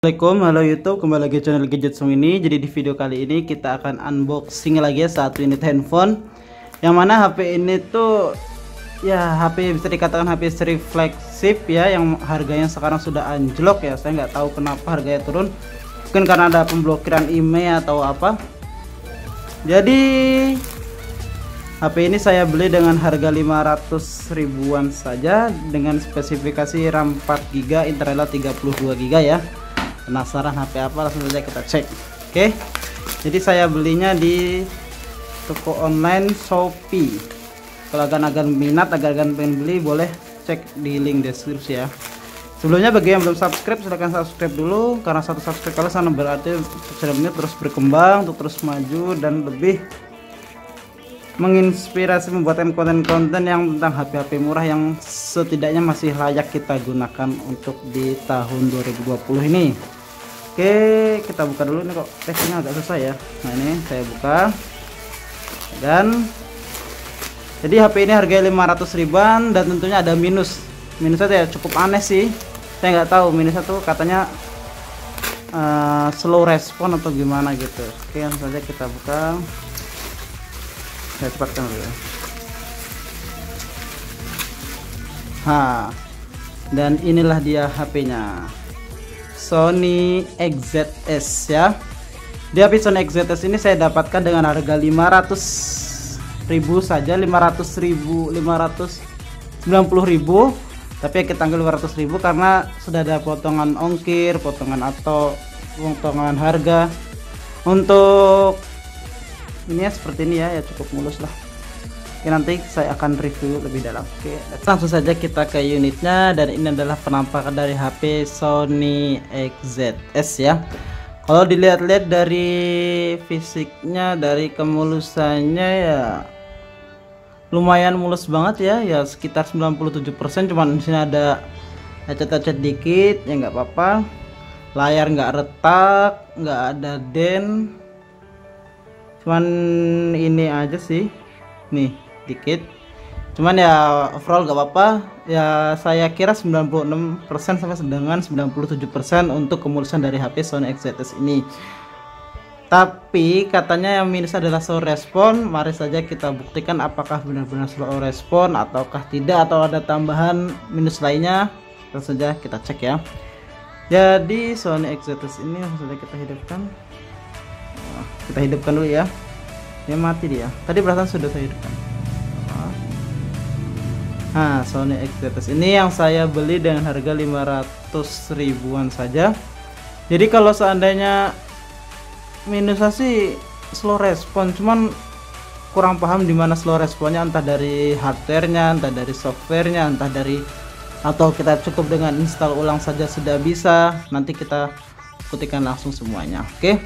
Assalamualaikum, halo YouTube, kembali lagi channel Gadget Song ini. Jadi di video kali ini kita akan unboxing lagi ya satu unit handphone. Yang mana HP ini tuh ya HP bisa dikatakan HP seri flagship ya, yang harganya sekarang sudah anjlok ya. Saya nggak tahu kenapa harganya turun. Mungkin karena ada pemblokiran email atau apa. Jadi HP ini saya beli dengan harga 500 ribuan saja dengan spesifikasi RAM 4GB, internal 32GB ya. Penasaran HP apa? Langsung saja kita cek. Oke, jadi saya belinya di toko online Shopee. Kalau agan-agan minat, agan-agan pengen beli, boleh cek di link deskripsi ya. Sebelumnya bagi yang belum subscribe, silahkan subscribe dulu, karena satu subscribe kalian sangat berarti untuk channel ini terus berkembang, untuk terus maju dan lebih menginspirasi membuatkan konten-konten yang tentang HP-HP murah yang setidaknya masih layak kita gunakan untuk di tahun 2020 ini. Oke, kita buka dulu. Ini kok teksnya agak susah ya. Nah, ini saya buka. Dan jadi HP ini harganya 500 ribuan dan tentunya ada minusnya ya cukup aneh sih. Saya nggak tahu minusnya tuh katanya slow respon atau gimana gitu. Oke, langsung saja kita buka. Saya cepatkan dulu ya. Dan inilah dia HP-nya, Sony XZS ya. Di HP Sony XZS ini saya dapatkan dengan harga 500 ribu saja, 590 ribu. Tapi kita ambil 500 ribu karena sudah ada potongan ongkir, potongan atau potongan harga. Untuk ini ya seperti ini ya, cukup mulus lah. Oke, nanti saya akan review lebih dalam. Oke, langsung saja kita ke unitnya. Dan ini adalah penampakan dari HP Sony XZS ya. Kalau dilihat-lihat dari fisiknya, dari kemulusannya ya lumayan mulus banget ya, ya sekitar 97%. Cuman di sini ada lecet-lecet dikit ya, nggak apa-apa. Layar nggak retak, nggak ada dent. Cuman ini aja sih, nih dikit. Cuman ya overall gak apa-apa ya. Saya kira 96% sampai dengan 97% untuk kemulusan dari HP Sony XZS ini. Tapi katanya yang minus adalah slow respon. Mari saja kita buktikan apakah benar-benar slow respon ataukah tidak, atau ada tambahan minus lainnya. Langsung saja kita cek ya. Jadi Sony XZS ini langsung saja kita hidupkan. Kita hidupkan dulu ya. Dia mati dia. Tadi perasaan sudah saya hidupkan. Nah, Sony XZS ini yang saya beli dengan harga 500 ribuan saja. Jadi kalau seandainya minusnya sih slow respon, cuman kurang paham di mana slow responnya, entah dari hardwarenya, entah dari softwarenya, entah dari, atau kita cukup dengan install ulang saja sudah bisa. Nanti kita buktikan langsung semuanya. Oke.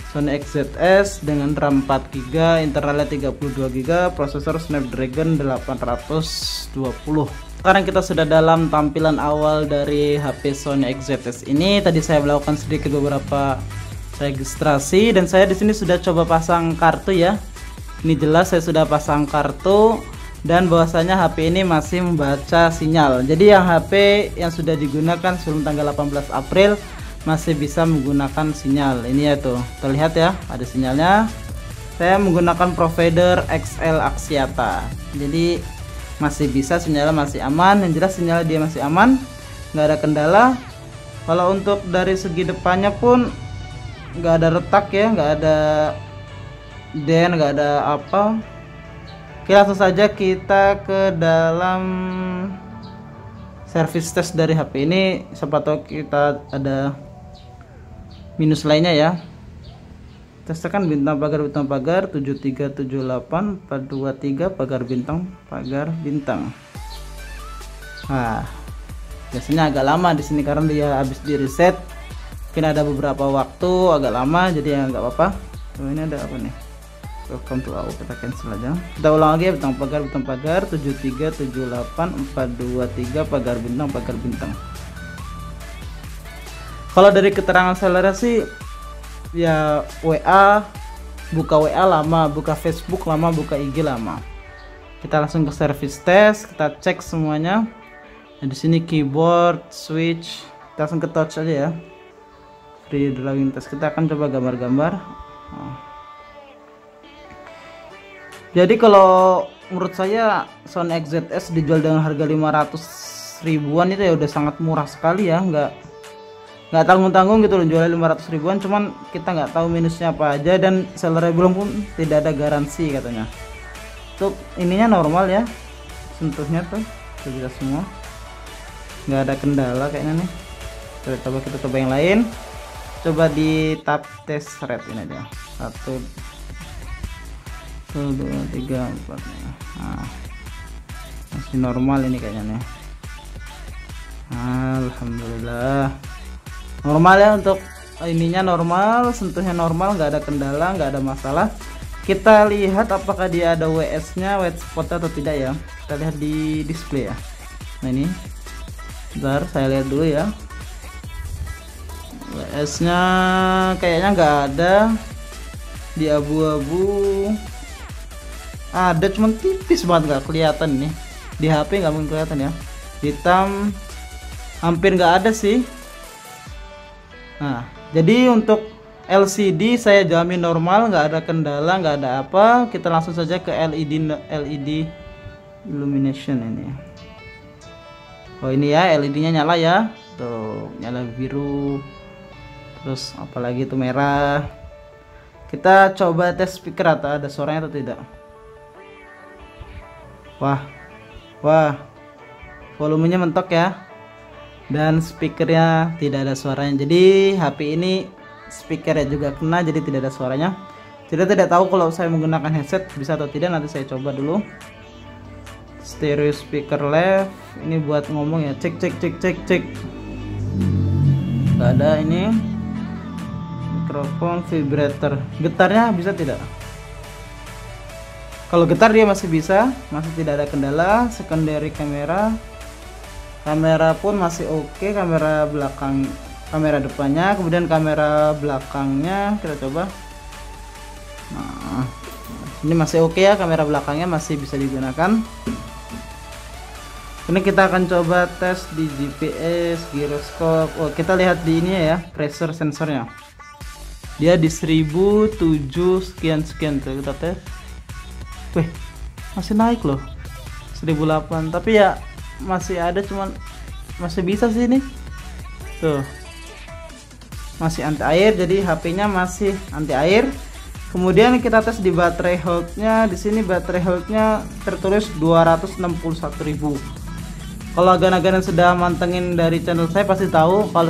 Sony XZS dengan RAM 4GB, internalnya 32GB, prosesor Snapdragon 820. Sekarang kita sudah dalam tampilan awal dari HP Sony XZS ini. Tadi saya melakukan sedikit beberapa registrasi dan saya di sini sudah coba pasang kartu ya. Ini jelas saya sudah pasang kartu dan bahwasanya HP ini masih membaca sinyal. Jadi yang HP yang sudah digunakan sebelum tanggal 18 April masih bisa menggunakan sinyal. Ini ya tuh, terlihat ya, ada sinyalnya. Saya menggunakan provider XL Axiata, jadi masih bisa, sinyalnya masih aman. Yang jelas sinyal dia masih aman, nggak ada kendala. Kalau untuk dari segi depannya pun nggak ada retak ya, nggak ada dent, nggak ada apa. Oke, langsung saja kita ke dalam service test dari HP ini. Siapa tahu kita ada minus lainnya ya. Tes tekan bintang pagar 7378 423 pagar bintang. Nah, biasanya agak lama di sini karena dia habis di reset. Mungkin ada beberapa waktu agak lama, jadi ya nggak apa-apa. Oh, ini ada apa nih? Welcome to AU, kita cancel aja. Kita ulang lagi ya, bintang pagar 7378 423 pagar bintang. Kalau dari keterangan seller sih ya, buka WA lama, buka Facebook lama, buka IG lama. Kita langsung ke service test, kita cek semuanya. Nah, di sini keyboard, switch, kita langsung ke touch aja ya. free drawing test. Kita akan coba gambar-gambar. Jadi kalau menurut saya Sony XZS dijual dengan harga 500 ribuan itu ya udah sangat murah sekali ya, nggak tanggung-tanggung gitu loh, jualnya 500 ribuan. Cuman kita nggak tahu minusnya apa aja, dan sellernya belum pun tidak ada garansi katanya. Untuk ininya normal ya, sentuhnya tuh bisa semua, nggak ada kendala kayaknya nih. Kita coba yang lain, coba di tab test red ini aja, 1 2 3 4. Nah, masih normal ini kayaknya nih. Alhamdulillah normal ya, untuk ininya normal, sentuhnya normal, nggak ada kendala, nggak ada masalah. Kita lihat apakah dia ada WS nya, white spot atau tidak ya. Kita lihat di display ya. Nah ini bentar, saya lihat dulu ya. WS nya kayaknya nggak ada. Di abu-abu ada, cuman tipis banget, nggak kelihatan nih. Di HP nggak mungkin kelihatan ya. Hitam hampir nggak ada sih. Nah, jadi untuk LCD saya jamin normal, nggak ada kendala, nggak ada apa. Kita langsung saja ke LED illumination ini. Oh ini ya, LED-nya nyala ya. Tuh, nyala biru. Terus apalagi itu merah. Kita coba tes speaker atau ada suaranya atau tidak. Wah, volumenya mentok ya, dan speakernya tidak ada suaranya. Jadi HP ini speakernya juga kena, jadi tidak ada suaranya. Jadi tidak tahu kalau saya menggunakan headset bisa atau tidak, nanti saya coba dulu. Stereo speaker left, ini buat ngomong ya, cek. Gak ada ini. Mikrofon, vibrator, getarnya bisa tidak? Kalau getar dia masih bisa, masih tidak ada kendala. Secondary kamera pun masih oke. Kamera belakang, kamera depannya, kemudian kamera belakangnya kita coba. Nah, ini masih oke ya, kamera belakangnya masih bisa digunakan. Ini kita akan coba tes di GPS, giroskop. Oh, kita lihat di ini ya, pressure sensornya. Dia di 1007 sekian tuh, kita tes. Wih, masih naik loh, 1008, tapi ya masih ada, cuman masih bisa sih ini. Tuh, masih anti air, jadi HP-nya masih anti air. Kemudian kita tes di baterai health-nya. Di sini baterai health-nya tertulis 261.000. Kalau agan-agan yang sudah mantengin dari channel saya pasti tahu kalau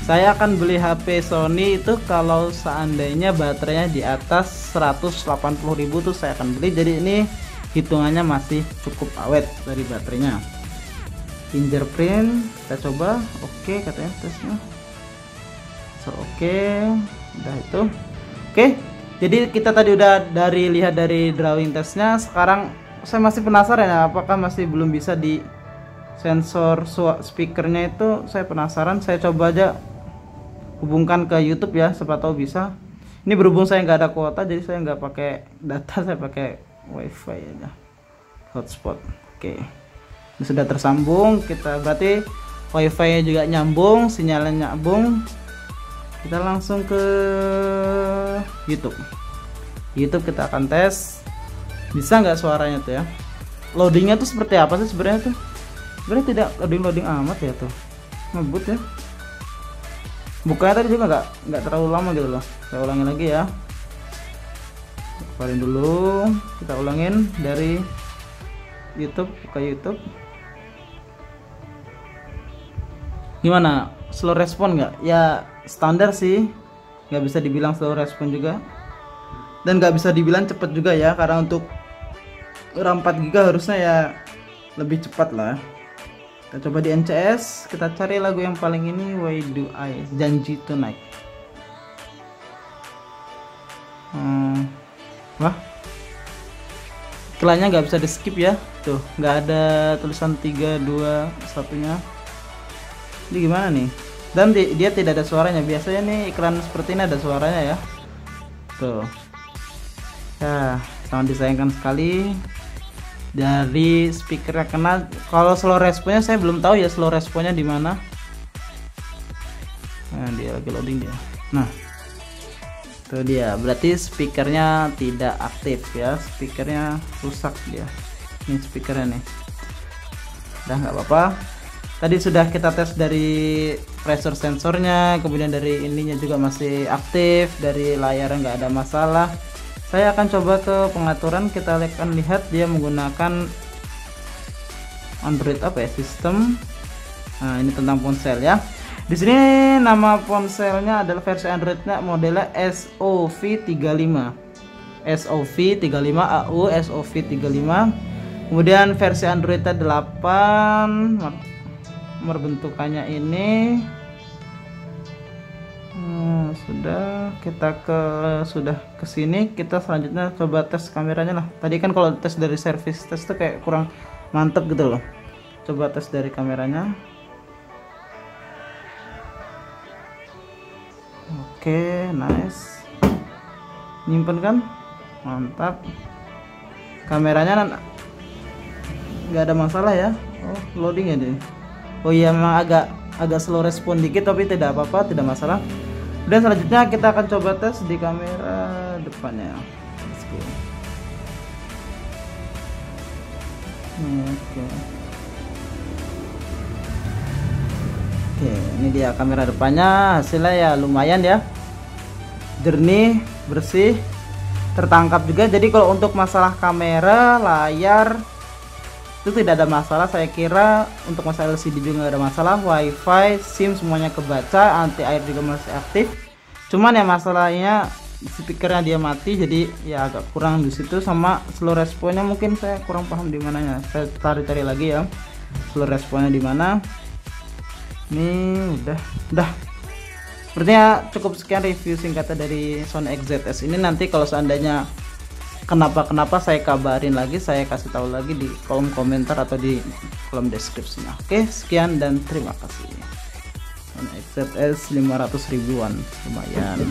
saya akan beli HP Sony itu kalau seandainya baterainya di atas 180.000 tuh saya akan beli. Jadi ini hitungannya masih cukup awet dari baterainya. Fingerprint kita coba, oke katanya tesnya. So oke, udah itu. Oke, jadi kita tadi udah lihat dari drawing testnya. Sekarang saya masih penasaran ya, apakah masih belum bisa di sensor speakernya itu. Saya penasaran, saya coba aja hubungkan ke YouTube ya, siapa tahu bisa. Ini berhubung saya nggak ada kuota, jadi saya nggak pakai data, saya pakai wifi aja, hotspot. Oke, ini sudah tersambung. Kita berarti wifi nya juga nyambung, sinyalnya nyambung. Kita langsung ke YouTube kita akan tes bisa nggak suaranya tuh ya. Loadingnya tuh seperti apa sih sebenarnya tuh? Sebenarnya tidak loading amat ya tuh, ngebut ya. Bukanya tadi juga nggak terlalu lama gitu loh. Saya ulangin lagi ya, keluarin dulu, kita ulangin dari YouTube, buka YouTube. Gimana, slow respon nggak? Ya standar sih, nggak bisa dibilang slow respon juga, dan nggak bisa dibilang cepet juga ya, karena untuk RAM 4 GB harusnya ya lebih cepat lah. Kita coba di NCS, kita cari lagu yang paling ini, Why Do I, Janji Tonight. Wah, iklannya nggak bisa di skip ya, tuh nggak ada tulisan 3, 2, 1-nya. Ini gimana nih? Dan dia tidak ada suaranya. Biasanya nih iklan seperti ini ada suaranya ya. Tuh, ya sangat disayangkan sekali. Dari speakernya kena. Kalau slow responnya saya belum tahu ya, slow responnya di mana. Nah, dia lagi loading dia. Nah, itu dia, berarti speakernya tidak aktif ya, speakernya rusak dia. Ini speakernya nih. Udah nggak apa-apa. Tadi sudah kita tes dari pressure sensornya, kemudian dari ininya juga masih aktif, dari layarnya nggak ada masalah. Saya akan coba ke pengaturan, kita akan lihat dia menggunakan Android apa ya, sistem. Nah, ini tentang ponsel ya. Di sini nama ponselnya adalah versi Androidnya modelnya SOV35. SOV35 AU SOV35. Kemudian versi Androidnya 8. Nomor bentukannya ini. Sudah ke sini, kita selanjutnya coba tes kameranya lah. Tadi kan kalau tes dari service test tuh kayak kurang mantep gitu loh. Coba tes dari kameranya. Oke, nice. Nyimpen kan? Mantap. Kameranya nggak ada masalah ya. Oh, loading ya deh. Oh iya, memang agak slow respon dikit, tapi tidak apa-apa, tidak masalah. Dan selanjutnya kita akan coba tes di kamera depannya. Let's go. Oke, ini dia kamera depannya. Hasilnya ya lumayan ya, jernih, bersih, tertangkap juga. Jadi kalau untuk masalah kamera, layar itu tidak ada masalah. Saya kira untuk masalah LCD juga nggak ada masalah. WiFi, SIM semuanya kebaca, anti air juga masih aktif. Cuman ya masalahnya speakernya dia mati, jadi ya agak kurang di situ. Sama slow responnya mungkin saya kurang paham di mananya. Saya cari lagi ya slow responnya di mana. Ini udah. Sepertinya cukup sekian review singkatnya dari Sony XZS ini. Nanti kalau seandainya kenapa saya kabarin lagi, saya kasih tahu lagi di kolom komentar atau di kolom deskripsinya. Oke, sekian dan terima kasih. XZS 500 ribuan, lumayan.